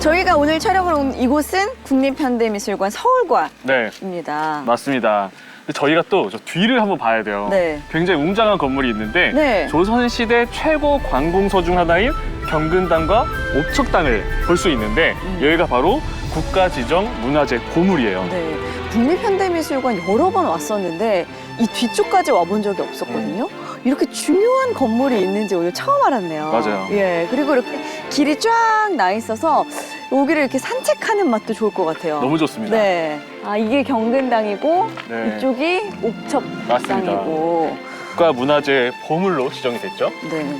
저희가 오늘 촬영을 온 이곳은 국립현대미술관 네, 서울관입니다. 맞습니다. 근데 저희가 또 저 뒤를 한번 봐야 돼요. 네. 굉장히 웅장한 건물이 있는데 네. 조선시대 최고 관공서 중 하나인 경근당과 옥척당을 볼 수 있는데 여기가 바로 국가지정문화재 고물이에요. 네. 국립현대미술관 여러 번 왔었는데 이 뒤쪽까지 와본 적이 없었거든요. 이렇게 중요한 건물이 있는지 오늘 처음 알았네요. 맞아요. 예. 그리고 이렇게 길이 쫙 나 있어서 여기를 이렇게 산책하는 맛도 좋을 것 같아요. 너무 좋습니다. 네. 아, 이게 경근당이고 네. 이쪽이 옥척당이고. 국가문화재 보물로 지정이 됐죠. 네.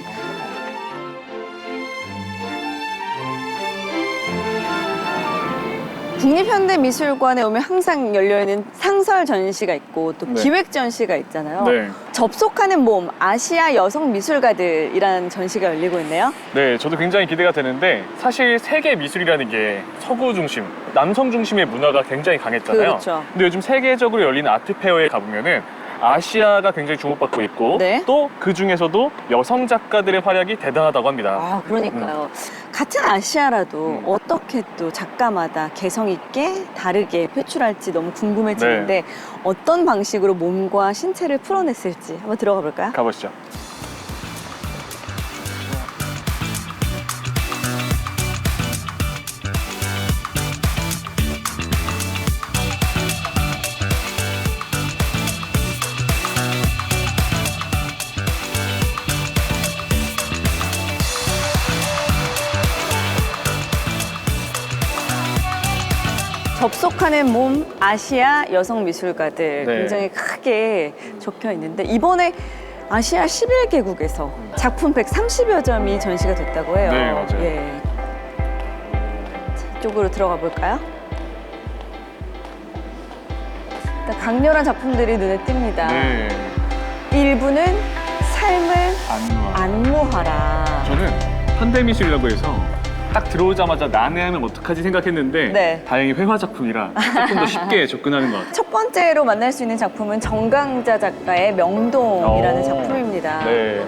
국립현대미술관에 오면 항상 열려있는 상설 전시가 있고 또 네. 기획 전시가 있잖아요. 네. 접속하는 몸, 아시아 여성 미술가들이라는 전시가 열리고 있네요. 네, 저도 굉장히 기대가 되는데 사실 세계 미술이라는 게 서구 중심, 남성 중심의 문화가 굉장히 강했잖아요. 그렇죠. 근데 요즘 세계적으로 열리는 아트 페어에 가보면은 아시아가 굉장히 주목받고 있고 네. 또 그 중에서도 여성 작가들의 활약이 대단하다고 합니다. 아, 그러니까요. 같은 아시아라도 어떻게 또 작가마다 개성 있게 다르게 표출할지 너무 궁금해지는데 어떤 방식으로 몸과 신체를 풀어냈을지 한번 들어가 볼까요? 가보시죠. 접속하는 몸 아시아 여성 미술가들 네. 굉장히 크게 적혀 있는데 이번에 아시아 11개국에서 작품 130여 점이 전시가 됐다고 해요. 네, 맞아요. 예. 자, 이쪽으로 들어가 볼까요? 일단 강렬한 작품들이 눈에 띕니다. 네, 일부는 삶을 안무하. 안무하라. 저는 현대미술이라고 해서 딱 들어오자마자 난해하면 어떡하지 생각했는데 네. 다행히 회화 작품이라 조금 더 쉽게 접근하는 것 같아요. 첫 번째로 만날 수 있는 작품은 정강자 작가의 명동이라는 작품입니다. 네.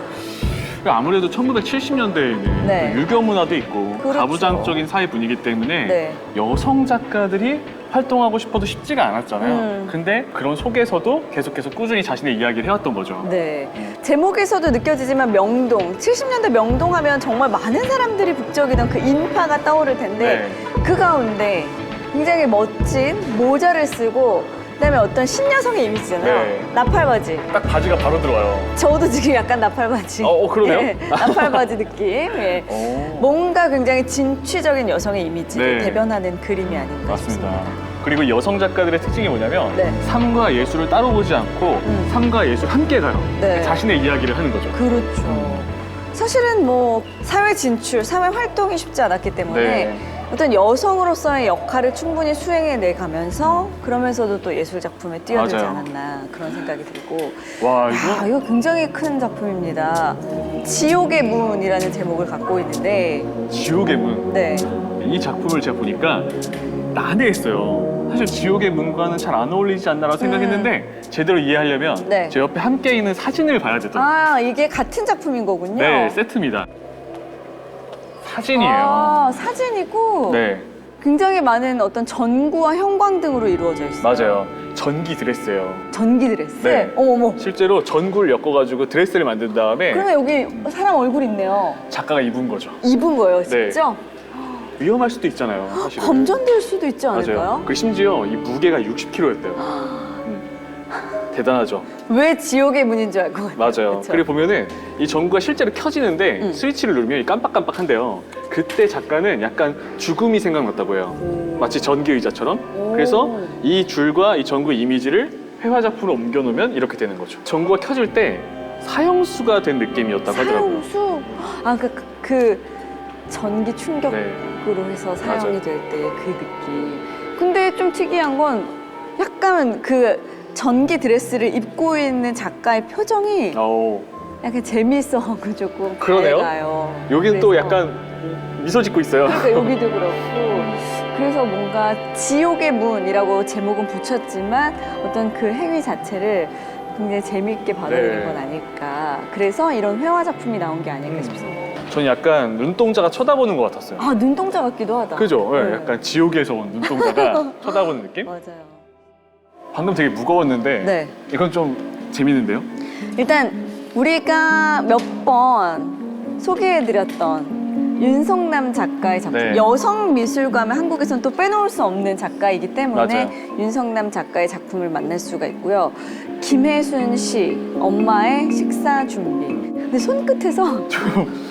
아무래도 1970년대에는 네. 유교 문화도 있고 그렇죠. 가부장적인 사회 분위기 때문에 네. 여성 작가들이 활동하고 싶어도 쉽지가 않았잖아요. 근데 그런 속에서도 계속해서 꾸준히 자신의 이야기를 해왔던 거죠. 네. 제목에서도 느껴지지만 명동, 70년대 명동 하면 정말 많은 사람들이 북적이던 그 인파가 떠오를 텐데 네. 그 가운데 굉장히 멋진 모자를 쓰고 그다음에 어떤 신여성의 이미지잖아요. 네. 나팔바지. 딱 바지가 바로 들어와요. 저도 지금 약간 나팔바지. 그러네요. 예, 나팔바지 느낌. 예. 뭔가 굉장히 진취적인 여성의 이미지를 네. 대변하는 그림이 아닌가 맞습니다. 싶습니다. 그리고 여성 작가들의 특징이 뭐냐면 네. 삶과 예술을 따로 보지 않고 삶과 예술 함께 가요. 네. 자신의 이야기를 하는 거죠. 그렇죠. 사실은 뭐 사회 진출, 사회 활동이 쉽지 않았기 때문에 네. 어떤 여성으로서의 역할을 충분히 수행해내 가면서 그러면서도 또 예술 작품에 뛰어들지 맞아요. 않았나 그런 생각이 들고 와, 이거 이거 굉장히 큰 작품입니다. 지옥의 문이라는 제목을 갖고 있는데 지옥의 문. 네. 이 작품을 제가 보니까 난해했어요. 사실 지옥의 문과는 잘 안 어울리지 않나라고 생각했는데 제대로 이해하려면 네. 제 옆에 함께 있는 사진을 봐야 되더라고요. 아, 이게 같은 작품인 거군요. 네, 세트입니다. 사진이에요. 아, 사진이고 네, 굉장히 많은 어떤 전구와 형광등으로 이루어져 있어요. 맞아요. 전기 드레스예요. 전기 드레스? 네. 어머머. 실제로 전구를 엮어가지고 드레스를 만든 다음에 그러면 여기 사람 얼굴 있네요. 작가가 입은 거죠. 입은 거예요, 네. 직접? 위험할 수도 있잖아요, 사실은. 감전될 수도 있지 않을까요? 맞아요. 그 심지어 이 무게가 60kg였대요. 대단하죠. 왜 지옥의 문인 줄 알 것 같아요. 맞아요. 그쵸? 그리고 보면은 이 전구가 실제로 켜지는데 스위치를 누르면 깜빡깜빡한데요. 그때 작가는 약간 죽음이 생각났다고 해요. 마치 전기 의자처럼. 오. 그래서 이 줄과 이 전구 이미지를 회화 작품으로 옮겨놓으면 이렇게 되는 거죠. 전구가 켜질 때 사형수가 된 느낌이었다고 하더라고요. 사형수? 아, 그 전기 충격으로 네. 해서 사형이 맞아요. 될 때 그 느낌. 근데 좀 특이한 건 약간 그 전기 드레스를 입고 있는 작가의 표정이 오. 약간 재미있어하고 조금 그러네요. 밝아요. 여긴 또 그래서 약간 미소 짓고 있어요. 그러니까 여기도 그렇고 그래서 뭔가 지옥의 문이라고 제목은 붙였지만 어떤 그 행위 자체를 굉장히 재미있게 받아들인 네. 건 아닐까. 그래서 이런 회화 작품이 나온 게 아닐까 싶습니다. 전 약간 눈동자가 쳐다보는 것 같았어요. 아, 눈동자 같기도 하다. 그죠? 네, 네. 약간 지옥에서 온 눈동자가 쳐다보는 느낌? 맞아요. 방금 되게 무거웠는데 네. 이건 좀 재밌는데요? 일단 우리가 몇 번 소개해드렸던 윤성남 작가의 작품, 네. 여성 미술가면 한국에서는 또 빼놓을 수 없는 작가이기 때문에 맞아요. 윤성남 작가의 작품을 만날 수가 있고요. 김혜순 씨, 엄마의 식사 준비. 근데 손끝에서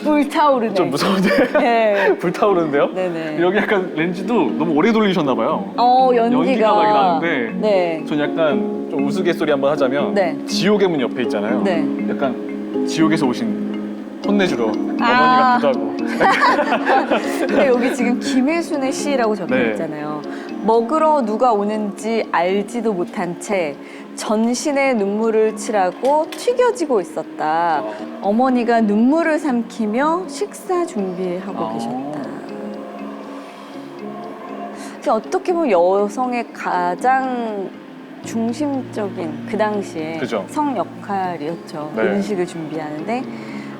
불타오르네. 좀 무서운데? 네. 불타오르는데요? 네네. 여기 약간 렌즈도 너무 오래 돌리셨나 봐요. 연기가 연기가 많이 나는데 네. 전 약간 좀 우스갯소리 한번 하자면 네. 지옥의 문 옆에 있잖아요. 네. 약간 지옥에서 오신 혼내주러 아. 어머니 같기도 하고. 근데 여기 지금 김혜순의 시라고 적혀 네. 있잖아요. 먹으러 누가 오는지 알지도 못한 채 전신에 눈물을 칠하고 튀겨지고 있었다. 어머니가 눈물을 삼키며 식사 준비하고 계셨다. 그래서 어떻게 보면 여성의 가장 중심적인 그 당시에 그죠. 성 역할이었죠. 네. 음식을 준비하는데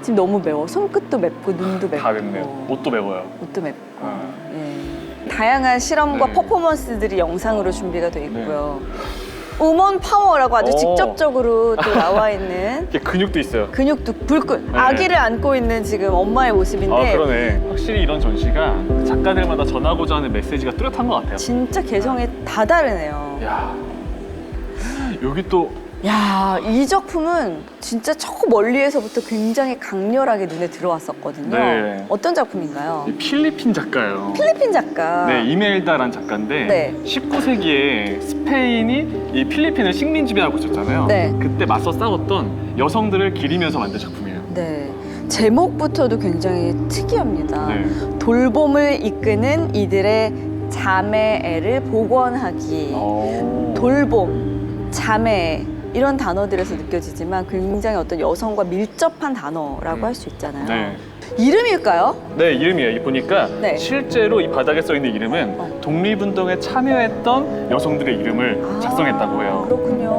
지금 너무 매워. 손끝도 맵고 눈도 맵고 다 맵네요. 옷도 매워요. 옷도 맵고 아. 예. 다양한 실험과 네. 퍼포먼스들이 영상으로 준비가 돼 있고요. 우먼 파워라고 아주 오. 직접적으로 또 나와 있는 이게 근육도 있어요. 근육도 불끈 네. 아기를 안고 있는 지금 엄마의 모습인데 아 그러네. 확실히 이런 전시가 작가들마다 전하고자 하는 메시지가 뚜렷한 것 같아요. 진짜 개성이 다 다르네요. 야 여기 또 야, 이 작품은 진짜 저 멀리에서부터 굉장히 강렬하게 눈에 들어왔었거든요. 네. 어떤 작품인가요? 이 필리핀 작가예요. 필리핀 작가. 네, 이멜다란 작가인데 네. 19세기에 스페인이 이 필리핀을 식민 지배하고 있었잖아요. 네. 그때 맞서 싸웠던 여성들을 기리면서 만든 작품이에요. 네. 제목부터도 굉장히 특이합니다. 네. 돌봄을 이끄는 이들의 자매애를 복원하기. 돌봄, 자매 이런 단어들에서 느껴지지만 굉장히 어떤 여성과 밀접한 단어라고 할 수 있잖아요. 네. 이름일까요? 네, 이름이에요. 이 보니까 네. 실제로 이 바닥에 써 있는 이름은 독립운동에 참여했던 여성들의 이름을 작성했다고 해요. 그렇군요.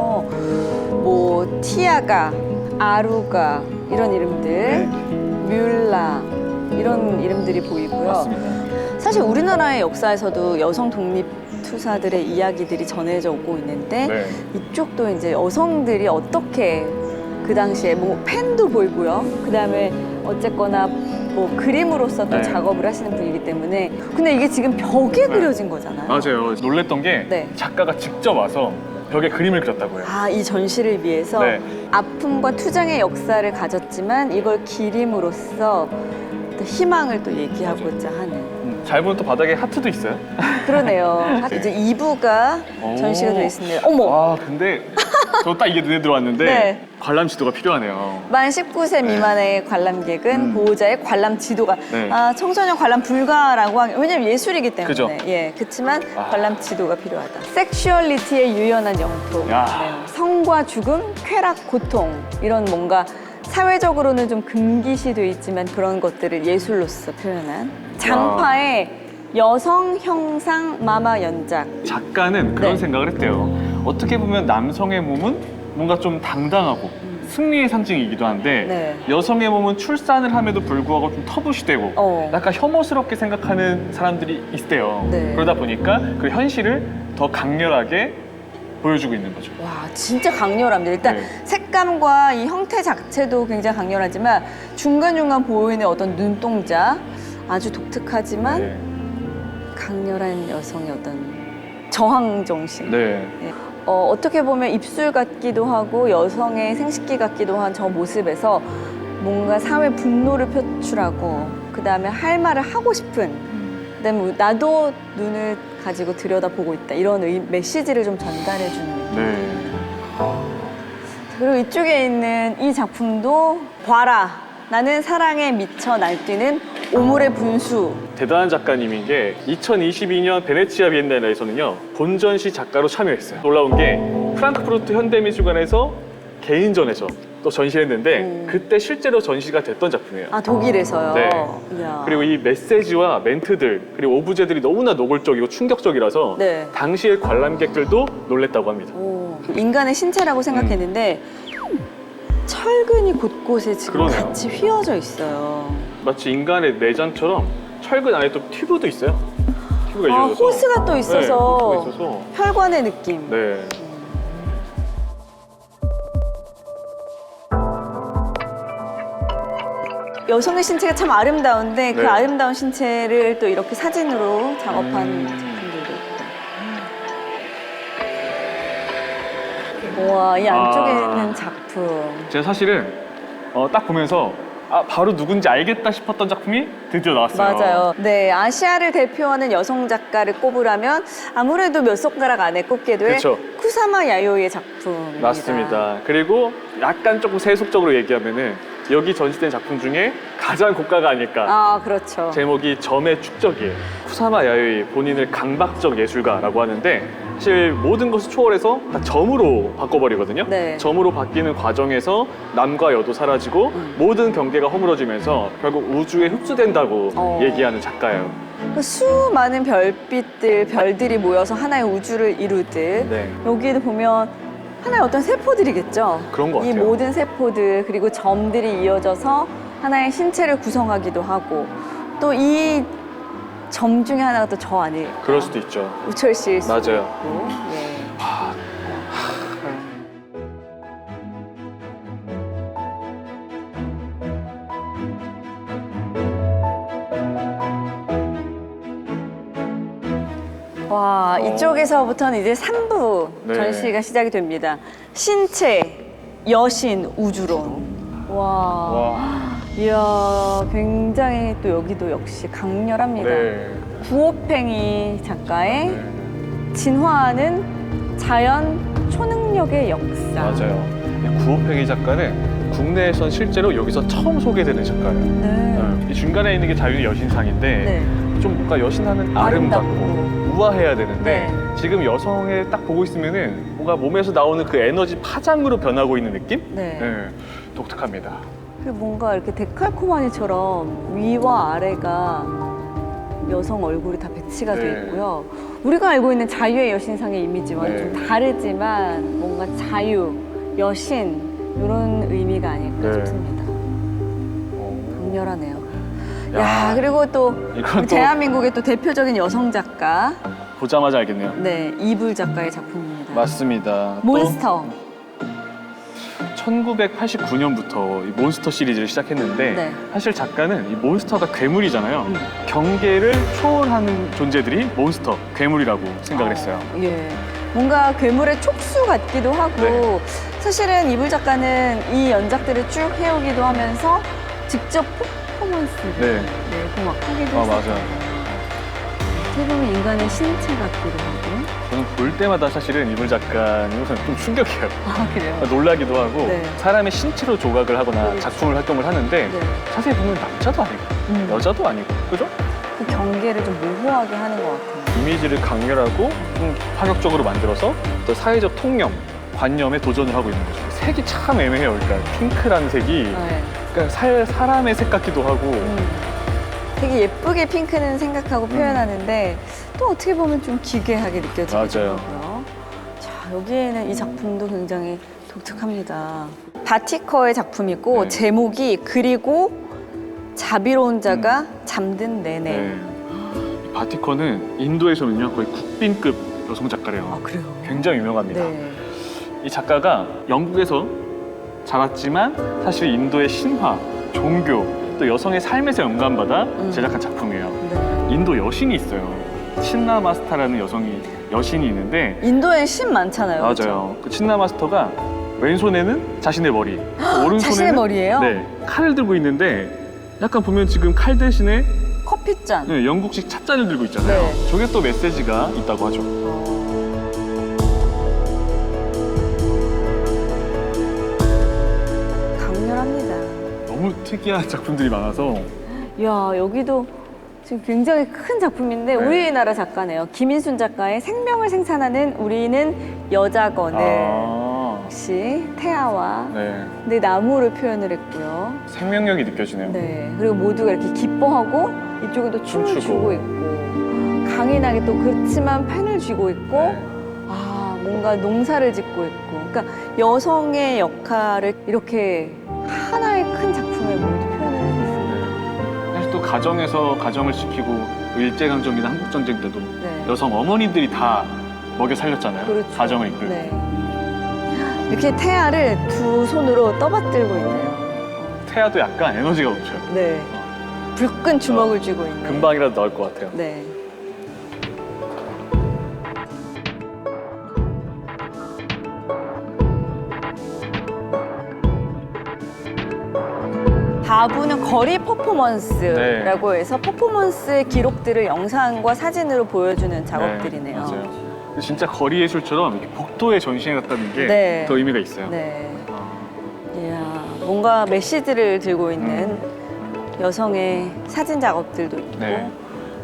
뭐 티아가, 아루가 이런 이름들, 뮬라 이런 이름들이 보이고요. 맞습니다. 사실 우리나라의 역사에서도 여성 독립 투사들의 이야기들이 전해져 오고 있는데 네. 이쪽도 이제 여성들이 어떻게 그 당시에 뭐 펜도 보이고요. 그 다음에 어쨌거나 뭐 그림으로서 또 네. 작업을 하시는 분이기 때문에 근데 이게 지금 벽에 그려진 거잖아요. 맞아요. 놀랬던 게 네. 작가가 직접 와서 벽에 그림을 그렸다고 해요. 아, 이 전시를 위해서 네. 아픔과 투쟁의 역사를 가졌지만 이걸 기림으로써 또 희망을 또 얘기하고자 하는 잘 보면 또 바닥에 하트도 있어요. 그러네요. 이제 2부가 오. 전시가 되어 있습니다. 어머! 와, 근데 저 딱 이게 눈에 들어왔는데 네. 관람 지도가 필요하네요. 만 19세 미만의 관람객은 보호자의 관람 지도가 네. 청소년 관람 불가라고 하기 왜냐면 예술이기 때문에 그죠. 예 그렇지만 아. 관람 지도가 필요하다. 섹슈얼리티의 유연한 영토, 야. 네. 성과 죽음, 쾌락, 고통 이런 뭔가 사회적으로는 좀 금기시돼 있지만 그런 것들을 예술로서 표현한 장파의 여성 형상 마마 연작. 작가는 그런 네. 생각을 했대요. 어떻게 보면 남성의 몸은 뭔가 좀 당당하고 승리의 상징이기도 한데 네. 여성의 몸은 출산을 함에도 불구하고 좀 터부시되고 약간 혐오스럽게 생각하는 사람들이 있대요. 네. 그러다 보니까 그 현실을 더 강렬하게 보여주고 있는 거죠. 와 진짜 강렬합니다. 일단 네. 색감과 이 형태 자체도 굉장히 강렬하지만 중간중간 보이는 어떤 눈동자 아주 독특하지만 네. 강렬한 여성의 어떤 저항 정신. 네. 어떻게 보면 입술 같기도 하고 여성의 생식기 같기도 한 저 모습에서 뭔가 사회 분노를 표출하고 그 다음에 할 말을 하고 싶은 그다음에 나도 눈을 가지고 들여다보고 있다 이런 메시지를 좀 전달해주는 네. 그리고 이쪽에 있는 이 작품도 봐라 나는 사랑에 미쳐 날뛰는 오물의 분수. 대단한 작가님인 게 2022년 베네치아 비엔날레에서는요 본전시 작가로 참여했어요. 놀라운 게 프랑크푸르트 현대미술관에서 개인전에서 또 전시를 했는데 그때 실제로 전시가 됐던 작품이에요. 아 독일에서요? 네. 이야. 그리고 이 메시지와 멘트들 그리고 오브제들이 너무나 노골적이고 충격적이라서 네. 당시의 관람객들도 놀랬다고 합니다. 인간의 신체라고 생각했는데 철근이 곳곳에 지금 그러네요. 같이 휘어져 있어요. 마치 인간의 내장처럼 철근 안에 또 튜브도 있어요. 튜브가 아, 이루어져서. 호스가 또 네, 있어서 호스가 있어서. 혈관의 느낌. 네. 여성의 신체가 참 아름다운데 그 네. 아름다운 신체를 또 이렇게 사진으로 작업한 작품들도 있고. 우와, 이 안쪽에 아. 있는 작품. 제가 사실은 딱 보면서 바로 누군지 알겠다 싶었던 작품이 드디어 나왔어요. 맞아요. 네, 아시아를 대표하는 여성 작가를 꼽으라면 아무래도 몇 손가락 안에 꼽게 될 그쵸. 쿠사마 야요이의 작품입니다. 맞습니다. 그리고 약간 조금 세속적으로 얘기하면은 여기 전시된 작품 중에 가장 고가가 아닐까. 아, 그렇죠. 제목이 점의 축적이에요. 쿠사마 야요이 본인을 강박적 예술가라고 하는데 사실 모든 것을 초월해서 다 점으로 바꿔버리거든요. 네. 점으로 바뀌는 과정에서 남과 여도 사라지고 모든 경계가 허물어지면서 결국 우주에 흡수된다고 얘기하는 작가예요. 그 수많은 별빛들, 별들이 모여서 하나의 우주를 이루듯 네. 여기에도 보면 하나의 어떤 세포들이겠죠. 그런 것 이 같아요. 모든 세포들 그리고 점들이 이어져서 하나의 신체를 구성하기도 하고 또 이 점 중에 하나가 또 저 아닐까. 그럴 수도 있죠. 우철 씨일 수도 맞아요. 있고. 예. 아, 와, 이쪽에서부터는 이제 3부 네. 전시가 시작이 됩니다. 신체, 여신, 우주론. 와. 와. 이야, 굉장히 또 여기도 역시 강렬합니다. 네. 구오팽이 작가의 진화하는 자연 초능력의 역사. 맞아요. 구호팽이 작가는 국내에선 실제로 여기서 처음 소개되는 작가예요. 네. 이 중간에 있는 게 자유의 여신상인데 네. 좀 뭔가 여신하면 아름답고. 아름답고 우아해야 되는데 네. 지금 여성에 딱 보고 있으면은 뭔가 몸에서 나오는 그 에너지 파장으로 변하고 있는 느낌? 네. 독특합니다. 그리고 뭔가 이렇게 데칼코마니처럼 위와 아래가 여성 얼굴이 다 배치가 네. 돼 있고요. 우리가 알고 있는 자유의 여신상의 이미지와는 네. 좀 다르지만 뭔가 자유, 여신 이런 의미가 아닐까 네. 싶습니다. 강렬하네요. 야, 야, 그리고 또 이건 또 대한민국의 또 대표적인 여성 작가, 보자마자 알겠네요. 네, 이불 작가의 작품입니다. 맞습니다. 몬스터. 1989년부터 이 몬스터 시리즈를 시작했는데 네. 사실 작가는 이 몬스터가 괴물이잖아요. 경계를 초월하는 존재들이 몬스터, 괴물이라고 생각을 했어요. 예. 뭔가 괴물의 촉수 같기도 하고 네. 사실은 이불 작가는 이 연작들을 쭉 해오기도 하면서 직접 퍼포먼스를 네. 막 하기도 아, 했어요. 맞아요. 어떻게 보면 인간의 신체 같기도 하고. 저는 볼 때마다 사실은 이불 작가는 우선 좀 충격이에요. 아, 그래요? 놀라기도 하고 네. 사람의 신체로 조각을 하거나 그렇죠. 작품을 활동을 하는데 네. 자세히 보면 남자도 아니고 여자도 아니고 그죠? 그 경계를 좀 모호하게 하는 것 같아요. 이미지를 강렬하고 좀 파격적으로 만들어서 또 사회적 통념, 관념에 도전을 하고 있는 거죠. 색이 참 애매해요. 그러니까 핑크라는 색이 네. 그러니까 사람의 색 같기도 하고 되게 예쁘게 핑크는 생각하고 표현하는데 또 어떻게 보면 좀 기괴하게 느껴지더라고요. 자, 여기에는 이 작품도 굉장히 독특합니다. 바티커의 작품이고 네. 제목이 그리고 자비로운 자가 잠든 내내. 네. 이 바티커는 인도에서는요 거의 국빈급 여성 작가래요. 아, 그래요? 굉장히 유명합니다. 네. 이 작가가 영국에서 자랐지만 사실 인도의 신화, 종교, 또 여성의 삶에서 영감받아 제작한 작품이에요. 네. 인도 여신이 있어요. 친나마스타라는 여신이 있는데 인도엔 신 많잖아요. 맞아요. 그 친나마스터가 왼손에는 자신의 머리, 오른손에는 자신의 머리예요? 네, 칼을 들고 있는데 약간 보면 지금 칼 대신에 커피잔. 네, 영국식 찻잔을 들고 있잖아요. 네. 저게 또 메시지가 있다고 하죠. 강렬합니다. 너무 특이한 작품들이 많아서 이야, 여기도 지금 굉장히 큰 작품인데 네. 우리나라 작가네요. 김인순 작가의 생명을 생산하는 우리는 여자건을 역시 태아와 네, 네, 나무를 표현을 했고요. 생명력이 느껴지네요. 네, 그리고 모두가 이렇게 기뻐하고 이쪽은 또 춤을 춤추고. 추고 있고 강인하게 또 그렇지만 펜을 쥐고 있고 네. 아, 뭔가 농사를 짓고 있고, 그러니까 여성의 역할을 이렇게 하나의 큰 작품에 모두 표현을 해냈습니다. 사실 또 가정에서 가정을 지키고 일제강점기나 한국전쟁 때도 네. 여성 어머니들이 다 먹여 살렸잖아요. 그렇죠. 가정을 이끌고. 네. 이렇게 태아를 두 손으로 떠받들고 있네요. 태아도 약간 에너지가 넘쳐요. 네. 불끈 주먹을 쥐고 있는. 금방이라도 나올 것 같아요. 네. 다부는 거리 퍼포먼스라고 해서 퍼포먼스의 기록들을 영상과 사진으로 보여주는 작업들이네요. 네, 맞아요. 진짜 거리 예술처럼 이렇게 복도에 전시해놨다는 게 네. 더 의미가 있어요. 네. 이야, 뭔가 메시지를 들고 있는 여성의 사진 작업들도 있고. 네.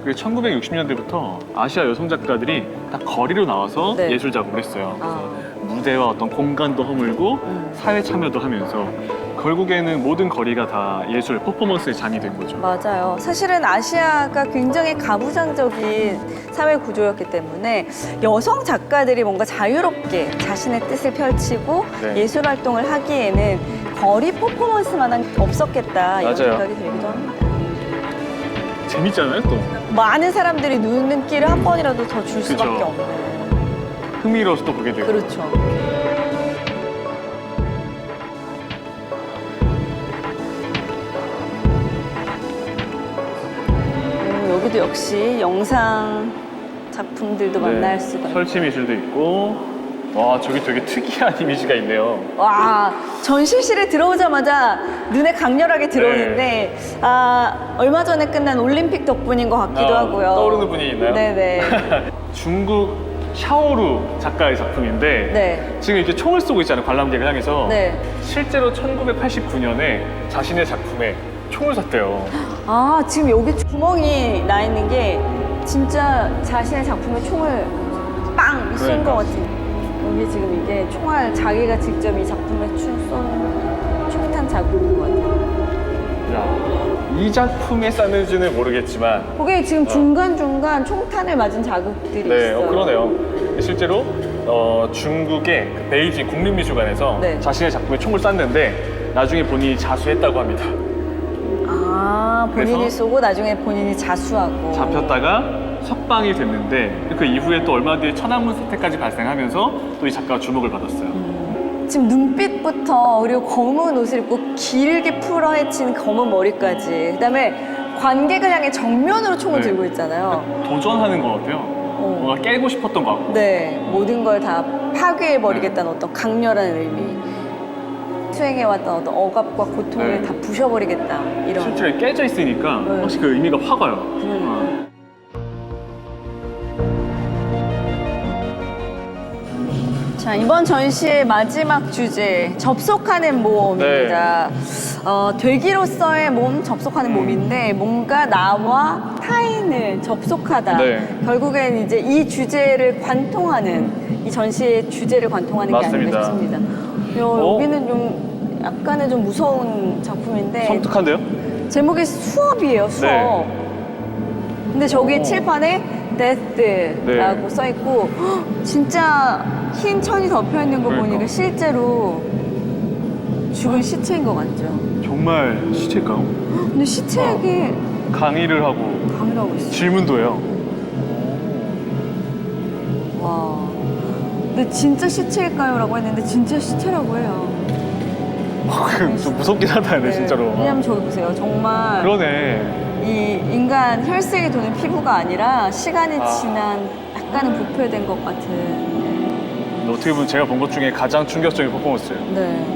그리고 1960년대부터 아시아 여성 작가들이 다 거리로 나와서 네. 예술 작업을 했어요. 아. 무대와 어떤 공간도 허물고 사회 참여도 하면서 결국에는 모든 거리가 다 예술, 퍼포먼스의 장이 된 거죠. 맞아요. 사실은 아시아가 굉장히 가부장적인 사회 구조였기 때문에 여성 작가들이 뭔가 자유롭게 자신의 뜻을 펼치고 네. 예술 활동을 하기에는 거리 퍼포먼스만한 게 없었겠다 이런 맞아요. 생각이 들기도 합니다. 재밌잖아요, 또. 많은 사람들이 눈길을 한 번이라도 더 줄 수밖에 그쵸. 없는. 흥미로워서 또 보게 되고. 그렇죠. 여기도 역시 영상 작품들도 만날 수가 있고. 설치 미술도 있고. 와, 저기 되게 특이한 이미지가 있네요. 와, 전시실에 들어오자마자 눈에 강렬하게 들어오는데 얼마 전에 끝난 올림픽 덕분인 것 같기도 하고요. 떠오르는 분이 있나요? 네네. 중국 샤오루 작가의 작품인데 네. 지금 이렇게 총을 쏘고 있잖아요, 관람객을 향해서. 네. 실제로 1989년에 자신의 작품에 총을 쐈대요. 아, 지금 여기 구멍이 나 있는 게 진짜 자신의 작품에 총을 빵 쏜 그러니까. 것 같은. 여기 지금 이게 총알 자기가 직접 이 작품에 쏜 총탄 자국인 것 같아요. 야, 이 작품에 쐈는지는 모르겠지만 거기에 지금 중간중간 총탄을 맞은 자국들이 네, 있어요. 그러네요. 실제로 중국의 그 베이징 국립미술관에서 네. 자신의 작품에 총을 쐈는데 나중에 본인이 자수했다고 합니다. 아, 본인이 그래서 쏘고 나중에 본인이 자수하고. 잡혔다가 석방이 됐는데 그 이후에 또 얼마 뒤에 천안문 사태까지 발생하면서 또 이 작가가 주목을 받았어요. 지금 눈빛부터 그리고 검은 옷을 입고 길게 풀어헤친 검은 머리까지 그다음에 관객을 향해 정면으로 총을 네. 들고 있잖아요. 도전하는 것 같아요. 뭔가 깨고 싶었던 것 같고. 네, 모든 걸 다 파괴해버리겠다는 어떤 강렬한 의미, 수행해왔던 어떤 억압과 고통을 네. 다 부셔버리겠다 이런. 실제로 깨져 있으니까 네. 확실히 그 의미가 확 와요. 그러니까. 자, 이번 전시의 마지막 주제, 접속하는 몸입니다. 되기로서의 몸, 접속하는 몸인데 뭔가 나와 타인을 접속하다. 네. 결국엔 이제 이 주제를 관통하는, 이 전시의 주제를 관통하는 게 아닌가 맞습니다. 싶습니다. 여기는 좀 약간은 좀 무서운 작품인데 섬뜩한데요? 제목이 수업이에요, 수업. 네. 근데 저기 오. 칠판에 death라고 네. 써있고 진짜 흰 천이 덮여있는 거 그러니까. 보니까 실제로 죽은 시체인 것 같죠? 정말 시체일까요? 근데 시체에게 강의를 하고 강의를 하고 있어요. 질문도 해요. 와. 근데 진짜 시체일까요? 라고 했는데 진짜 시체라고 해요. 좀 무섭긴 하다, 네, 진짜로. 왜냐면 저기 보세요. 정말 그러네. 이 인간 혈색이 도는 피부가 아니라 시간이 아. 지난 약간은 부패된 것 같은. 어떻게 보면 제가 본 것 중에 가장 충격적인 퍼포먼스예요. 네.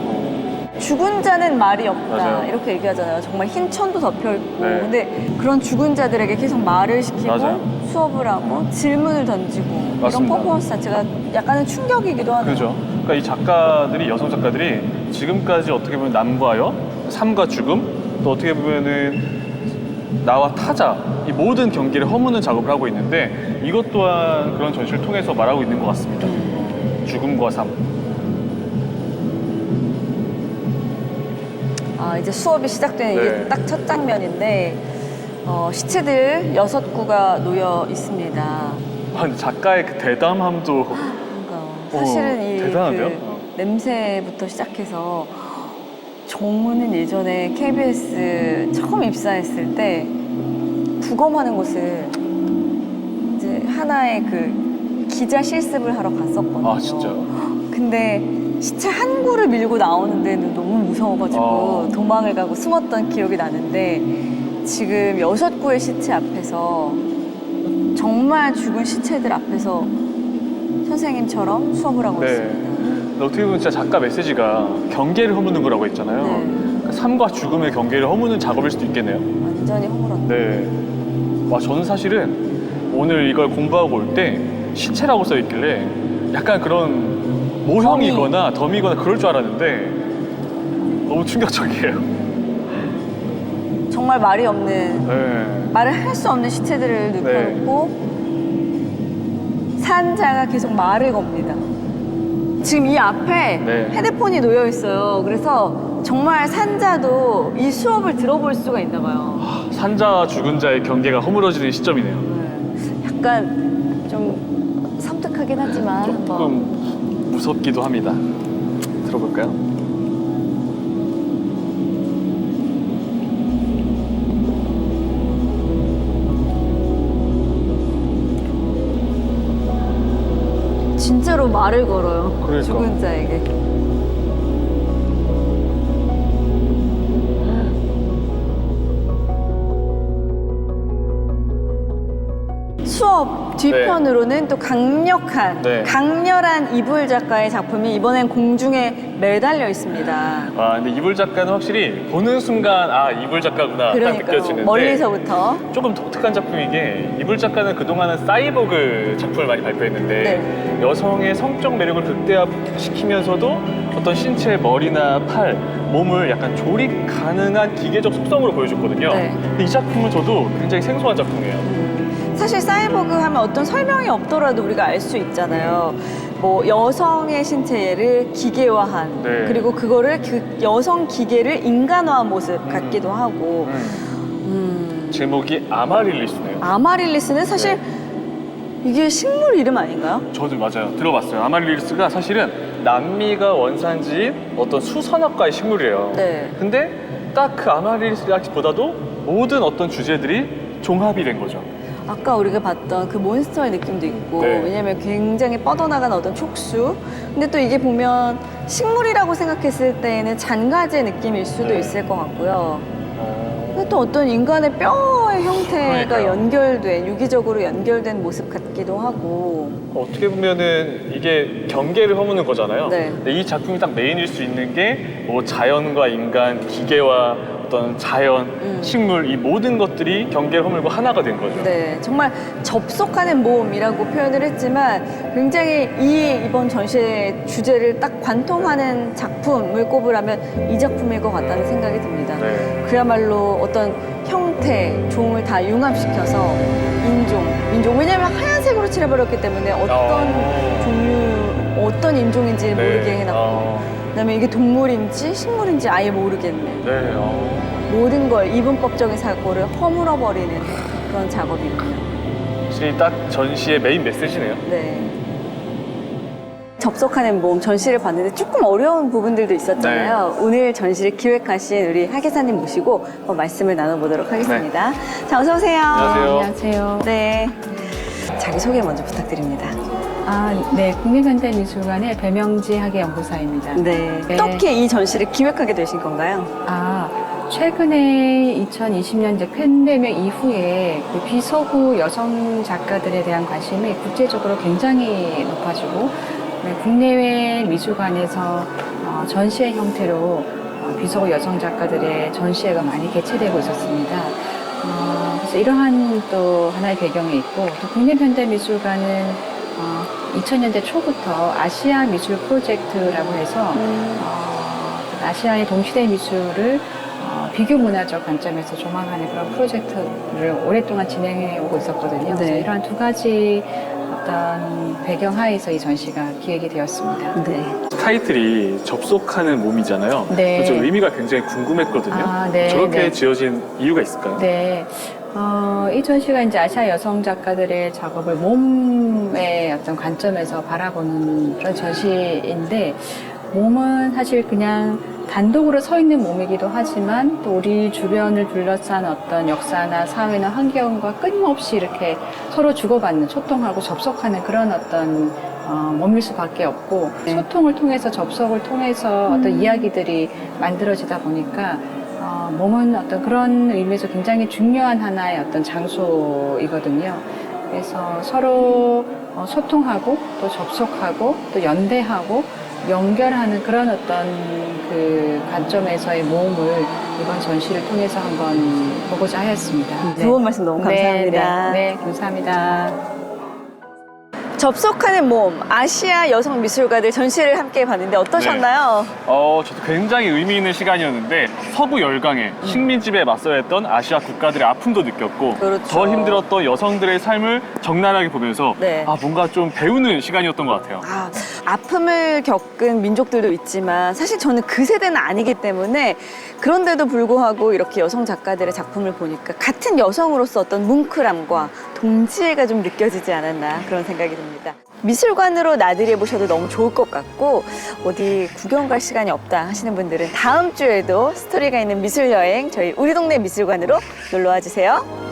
죽은 자는 말이 없다. 맞아요. 이렇게 얘기하잖아요. 정말 흰 천도 덮여있고. 네. 근데 그런 죽은 자들에게 계속 말을 시키고 맞아요. 수업을 하고 질문을 던지고 이런 맞습니다. 퍼포먼스 자체가 약간은 충격이기도 하네요. 그죠? 그러니까 이 작가들이, 여성 작가들이 지금까지 어떻게 보면 남과 여, 삶과 죽음, 또 어떻게 보면은 나와 타자, 이 모든 경기를 허무는 작업을 하고 있는데 이것 또한 그런 전시를 통해서 말하고 있는 것 같습니다. 죽음과 삶. 아, 이제 수업이 시작되는 네. 이게 딱 첫 장면인데 시체들 6구가 놓여 있습니다. 아, 근데 작가의 그 대담함도 그러니까 사실은 이 대단한데요? 그 냄새부터 시작해서 정우는 예전에 KBS 처음 입사했을 때 부검하는 곳을 이제 하나의 그 기자 실습을 하러 갔었거든요. 아, 진짜요? 근데 시체 한 구를 밀고 나오는 데는 너무 무서워가지고 도망을 가고 숨었던 기억이 나는데 지금 6구의 시체 앞에서 정말 죽은 시체들 앞에서 선생님처럼 수업을 하고 네. 있습니다. 어떻게 보면 진짜 작가 메시지가 경계를 허무는 거라고 했잖아요. 네. 그러니까 삶과 죽음의 경계를 허무는 작업일 수도 있겠네요. 완전히 허물었네. 네. 와, 저는 사실은 오늘 이걸 공부하고 올 때 시체라고 써 있길래 약간 그런 모형이거나 덤이거나 그럴 줄 알았는데 너무 충격적이에요. 정말 말이 없는, 네. 말을 할 수 없는 시체들을 눕혀놓고 산자가 계속 말을 겁니다. 지금 이 앞에 네. 헤드폰이 놓여 있어요. 그래서 정말 산자도 이 수업을 들어볼 수가 있나 봐요. 산자와 죽은 자의 경계가 허물어지는 시점이네요. 네. 약간 좀 섬뜩하긴 하지만 한번. 조금 무섭기도 합니다. 들어볼까요? 진짜로 말을 걸어요. 그러니까. 죽은 자에게. 수업 뒤편으로는 또 강력한, 네. 강렬한 이불 작가의 작품이 이번엔 공중에 매달려 있습니다. 아, 근데 이불 작가는 확실히 보는 순간 아, 이불 작가구나 딱 그러니까요. 느껴지는데 멀리서부터. 조금 독특한 작품인 게 이불 작가는 그동안은 사이보그 작품을 많이 발표했는데 네. 여성의 성적 매력을 극대화시키면서도 어떤 신체의 머리나 팔, 몸을 약간 조립 가능한 기계적 속성으로 보여줬거든요. 네. 근데 이 작품은 저도 굉장히 생소한 작품이에요. 사실 사이보그 하면 어떤 설명이 없더라도 우리가 알 수 있잖아요. 뭐 여성의 신체를 기계화한, 네. 그리고 그거를 그 여성 기계를 인간화한 모습 같기도 하고. 제목이 아마릴리스네요. 아마릴리스는 사실 이게 식물 이름 아닌가요? 저도 맞아요. 들어봤어요. 아마릴리스가 사실은 남미가 원산지인 어떤 수선학과의 식물이에요. 네. 근데 딱 그 아마릴리스보다도 모든 어떤 주제들이 종합이 된 거죠. 아까 우리가 봤던 그 몬스터의 느낌도 있고, 네. 왜냐면 굉장히 뻗어나간 어떤 촉수. 근데 또 이게 보면 식물이라고 생각했을 때에는 잔가지의 느낌일 수도 네. 있을 것 같고요. 근데 또 어떤 인간의 뼈의 형태가 그러니까요. 연결된, 유기적으로 연결된 모습 같기도 하고. 어떻게 보면은 이게 경계를 허무는 거잖아요. 네. 근데 이 작품이 딱 메인일 수 있는 게 뭐 자연과 인간, 기계와 어떤 자연, 식물 이 모든 것들이 경계를 허물고 하나가 된 거죠. 네, 정말 접속하는 모험이라고 표현을 했지만 굉장히 이번 전시의 주제를 딱 관통하는 작품을 꼽으라면 이 작품일 것 같다는 생각이 듭니다. 네. 그야말로 어떤 형태, 종을 다 융합시켜서 인종. 왜냐하면 하얀색으로 칠해버렸기 때문에 어떤 종류, 어떤 인종인지 모르게 해놨고, 그다음에 이게 동물인지 식물인지 아예 모르겠네. 네. 모든 걸 이분법적인 사고를 허물어버리는 그런 작업이군요. 확실히 딱 전시의 메인 메시지네요. 네. 접속하는 모험 전시를 봤는데 조금 어려운 부분들도 있었잖아요. 오늘 전시를 기획하신 우리 하계사님 모시고 한번 말씀을 나눠보도록 하겠습니다. 자, 어서 오세요. 안녕하세요. 안녕하세요. 네. 자기소개 먼저 부탁드립니다. 네, 국립현대미술관의 배명지 학예연구사입니다. 네. 네. 어떻게 이 전시를 기획하게 되신 건가요? 최근에 2020년 이제 팬데믹 이후에 그 비서구 여성 작가들에 대한 관심이 국제적으로 굉장히 높아지고, 국내외 미술관에서 전시회 형태로 비서구 여성 작가들의 전시회가 많이 개최되고 있었습니다. 그래서 이러한 또 하나의 배경이 있고, 또 국립현대미술관은 2000년대 초부터 아시아 미술 프로젝트라고 해서 아시아의 동시대 미술을 비교 문화적 관점에서 조망하는 그런 프로젝트를 오랫동안 진행해 오고 있었거든요. 그래서 네. 이러한 두 가지 어떤 배경 하에서 이 전시가 기획이 되었습니다. 네. 타이틀이 접속하는 몸이잖아요. 네. 그래서 의미가 굉장히 궁금했거든요. 네, 저렇게 네. 지어진 이유가 있을까요? 네. 이 전시가 이제 아시아 여성 작가들의 작업을 몸의 어떤 관점에서 바라보는 그런 전시인데, 몸은 사실 그냥 단독으로 서 있는 몸이기도 하지만 또 우리 주변을 둘러싼 어떤 역사나 사회나 환경과 끊임없이 이렇게 서로 주고받는, 소통하고 접속하는 그런 어떤 몸일 수밖에 없고, 소통을 통해서, 접속을 통해서 어떤 이야기들이 만들어지다 보니까 몸은 어떤 그런 의미에서 굉장히 중요한 하나의 어떤 장소이거든요. 그래서 서로 소통하고 또 접속하고 또 연대하고 연결하는 그런 어떤 그 관점에서의 모험을 이번 전시를 통해서 한번 보고자 하였습니다. 좋은 말씀 너무 감사합니다. 네, 감사합니다. 접속하는 몸, 아시아 여성 미술가들 전시를 함께 봤는데 어떠셨나요? 저도 굉장히 의미 있는 시간이었는데 서구 열강에 식민지배에 맞서야 했던 아시아 국가들의 아픔도 느꼈고 그렇죠. 더 힘들었던 여성들의 삶을 적나라하게 보면서 네. 뭔가 좀 배우는 시간이었던 것 같아요. 아픔을 겪은 민족들도 있지만 사실 저는 그 세대는 아니기 때문에 그런데도 불구하고 이렇게 여성 작가들의 작품을 보니까 같은 여성으로서 어떤 뭉클함과 동지애가 좀 느껴지지 않았나 그런 생각이 듭니다. 미술관으로 나들이 해보셔도 너무 좋을 것 같고 어디 구경 갈 시간이 없다 하시는 분들은 다음 주에도 스토리가 있는 미술여행 저희 우리 동네 미술관으로 놀러와 주세요.